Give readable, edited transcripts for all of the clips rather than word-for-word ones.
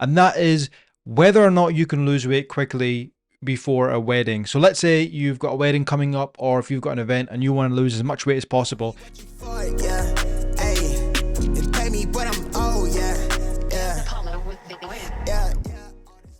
and that is whether or not you can lose weight quickly before a wedding. So let's say you've got a wedding coming up, or if you've got an event and you want to lose as much weight as possible.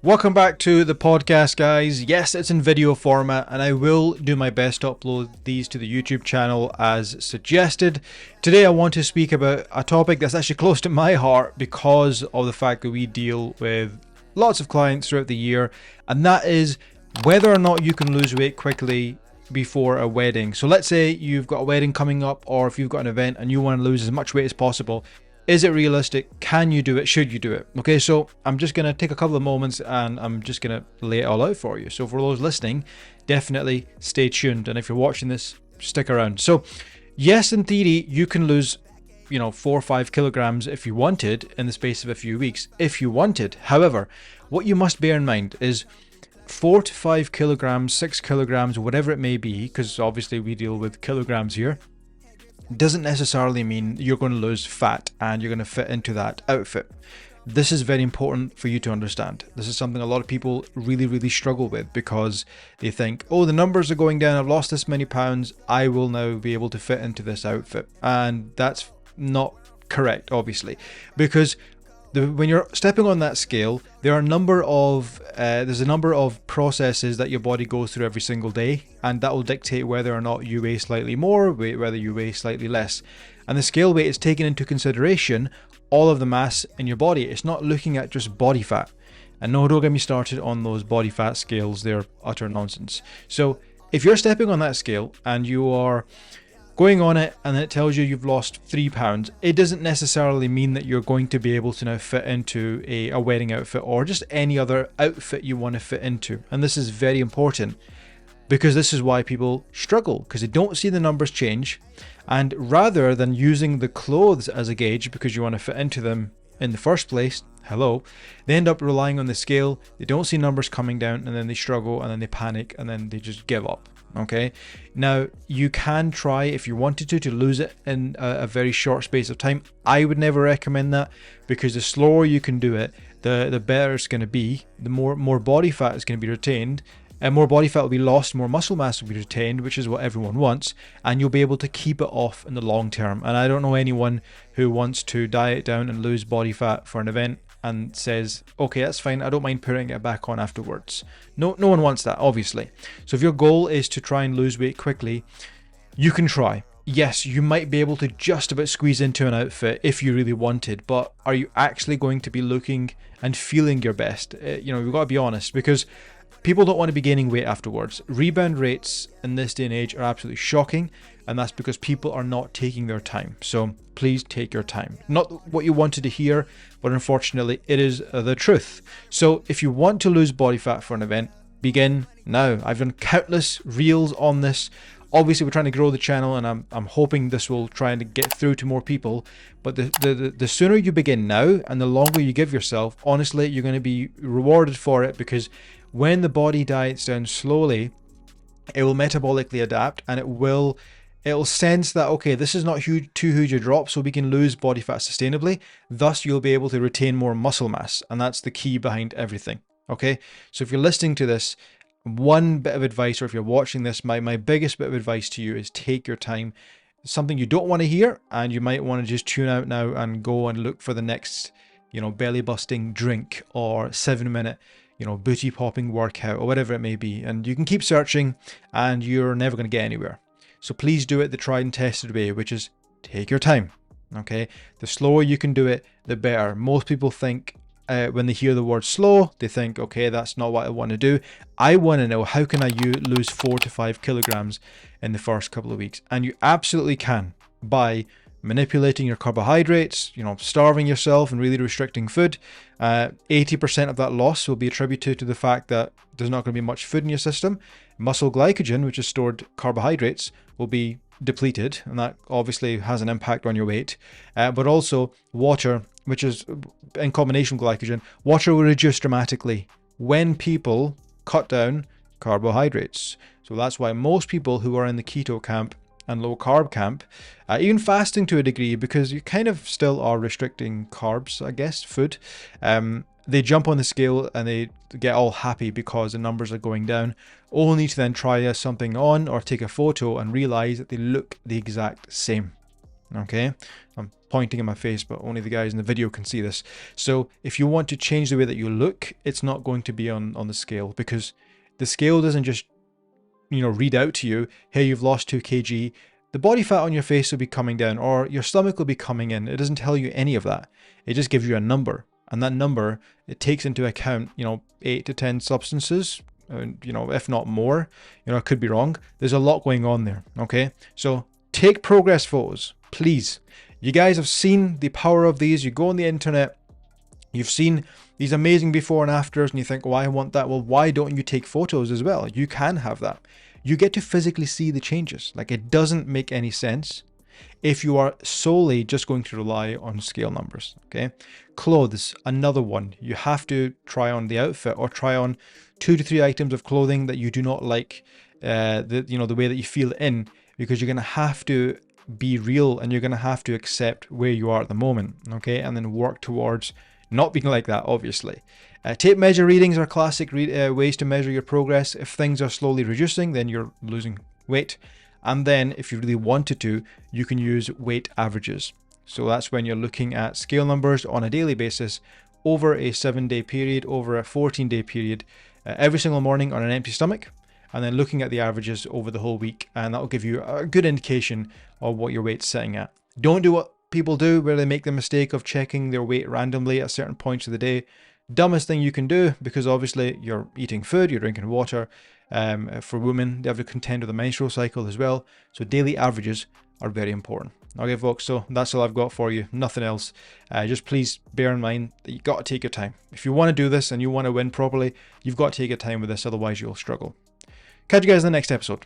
Welcome back to the podcast, guys. Yes, it's in video format, and I will do my best to upload these to the YouTube channel as suggested. Today I want to speak about a topic that's actually close to my heart because of the fact that we deal with lots of clients throughout the year, and that is whether or not you can lose weight quickly before a wedding. So let's say you've got a wedding coming up, or if you've got an event and you want to lose as much weight as possible. Is it realistic? Can you do it? Should you do it? Okay, so I'm just going to take a couple of moments and I'm just going to lay it all out for you. So for those listening, definitely stay tuned. And if you're watching this, stick around. So yes, in theory, you can lose, 4 or 5 kilograms if you wanted in the space of a few weeks, if you wanted. However, what you must bear in mind is 4 to 5 kilograms, 6 kilograms, whatever it may be, because obviously we deal with kilograms here, doesn't necessarily mean you're going to lose fat and you're going to fit into that outfit. This is very important for you to understand. This is something a lot of people really struggle with because they think, oh, the numbers are going down, I've lost this many pounds, I will now be able to fit into this outfit. And that's not correct, obviously, because when you're stepping on that scale, there are there's a number of processes that your body goes through every single day, and that will dictate whether or not you weigh slightly more, whether you weigh slightly less. And the scale weight is taking into consideration all of the mass in your body. It's not looking at just body fat. And no, don't get me started on those body fat scales. They're utter nonsense. So if you're stepping on that scale and you are going on it and it tells you you've lost 3 pounds, it doesn't necessarily mean that you're going to be able to now fit into a wedding outfit or just any other outfit you want to fit into. And this is very important because this is why people struggle, because they don't see the numbers change, and rather than using the clothes as a gauge because you want to fit into them in the first place, they end up relying on the scale. They don't see numbers coming down, and then they struggle, and then they panic, and then they just give up. Okay, now you can try if you wanted to lose it in a very short space of time. I would never recommend that because the slower you can do it, the better it's going to be. The more body fat is going to be retained, and more body fat will be lost, more muscle mass will be retained, which is what everyone wants, and you'll be able to keep it off in the long term. And I don't know anyone who wants to diet down and lose body fat for an event and says, okay, that's fine, I don't mind putting it back on afterwards. No one wants that, obviously. So if your goal is to try and lose weight quickly, you can try. Yes, you might be able to just about squeeze into an outfit if you really wanted, but are you actually going to be looking and feeling your best? We've got to be honest, because people don't want to be gaining weight afterwards. Rebound rates in this day and age are absolutely shocking, and that's because people are not taking their time. So please take your time. Not what you wanted to hear, but unfortunately it is the truth. So if you want to lose body fat for an event, begin now. I've done countless reels on this. Obviously we're trying to grow the channel, and I'm hoping this will try and get through to more people. But the sooner you begin now and the longer you give yourself, honestly, you're going to be rewarded for it, because when the body diets down slowly, it will metabolically adapt, and it'll sense that, okay, this is not too huge a drop, so we can lose body fat sustainably. Thus, you'll be able to retain more muscle mass, and that's the key behind everything. Okay, so if you're listening to this, one bit of advice, or if you're watching this, my biggest bit of advice to you is take your time. Something you don't want to hear, and you might want to just tune out now and go and look for the next, belly busting drink or 7-minute, booty popping workout or whatever it may be. And you can keep searching and you're never going to get anywhere. So please do it the tried and tested way, which is take your time. Okay, the slower you can do it, the better. Most people think when they hear the word slow, they think, okay, that's not what I want to do. I want to know, how can I lose 4 to 5 kilograms in the first couple of weeks? And you absolutely can by manipulating your carbohydrates, starving yourself and really restricting food. 80% of that loss will be attributed to the fact that there's not going to be much food in your system. Muscle glycogen, which is stored carbohydrates, will be depleted, and that obviously has an impact on your weight. But also water, which is in combination with glycogen, water will reduce dramatically when people cut down carbohydrates. So that's why most people who are in the keto camp and low carb camp, even fasting to a degree, because you kind of still are restricting carbs, I guess, food. they jump on the scale and they get all happy because the numbers are going down, only to then try something on or take a photo and realize that they look the exact same. Okay, I'm pointing in my face, but only the guys in the video can see this. So if you want to change the way that you look, it's not going to be on the scale, because the scale doesn't just, read out to you, hey, you've lost 2 kg. The body fat on your face will be coming down, or your stomach will be coming in. It doesn't tell you any of that. It just gives you a number. And that number, it takes into account, 8 to 10 substances, if not more. I could be wrong. There's a lot going on there. Okay, so take progress photos, please. You guys have seen the power of these. You go on the internet, you've seen these amazing before and afters, and you think, oh, I want that. Well, why don't you take photos as well? You can have that. You get to physically see the changes. Like, it doesn't make any sense if you are solely just going to rely on scale numbers. Okay, clothes, another one. You have to try on the outfit, or try on 2 to 3 items of clothing that you do not like, the way that you feel in, because you're going to have to be real, and you're going to have to accept where you are at the moment. Okay, and then work towards not being like that, obviously. Tape measure readings are classic ways to measure your progress. If things are slowly reducing, then you're losing weight. And then if you really wanted to, you can use weight averages. So that's when you're looking at scale numbers on a daily basis over a 7-day period, over a 14-day period, every single morning on an empty stomach, and then looking at the averages over the whole week. And that'll give you a good indication of what your weight's sitting at. Don't do what people do, where they make the mistake of checking their weight randomly at certain points of the day. Dumbest thing you can do, because obviously you're eating food, you're drinking water. For women, they have to contend with the menstrual cycle as well. So daily averages are very important. Okay, folks, so that's all I've got for you. Nothing else. Just please bear in mind that you've got to take your time. If you want to do this and you want to win properly, you've got to take your time with this, otherwise you'll struggle. Catch you guys in the next episode.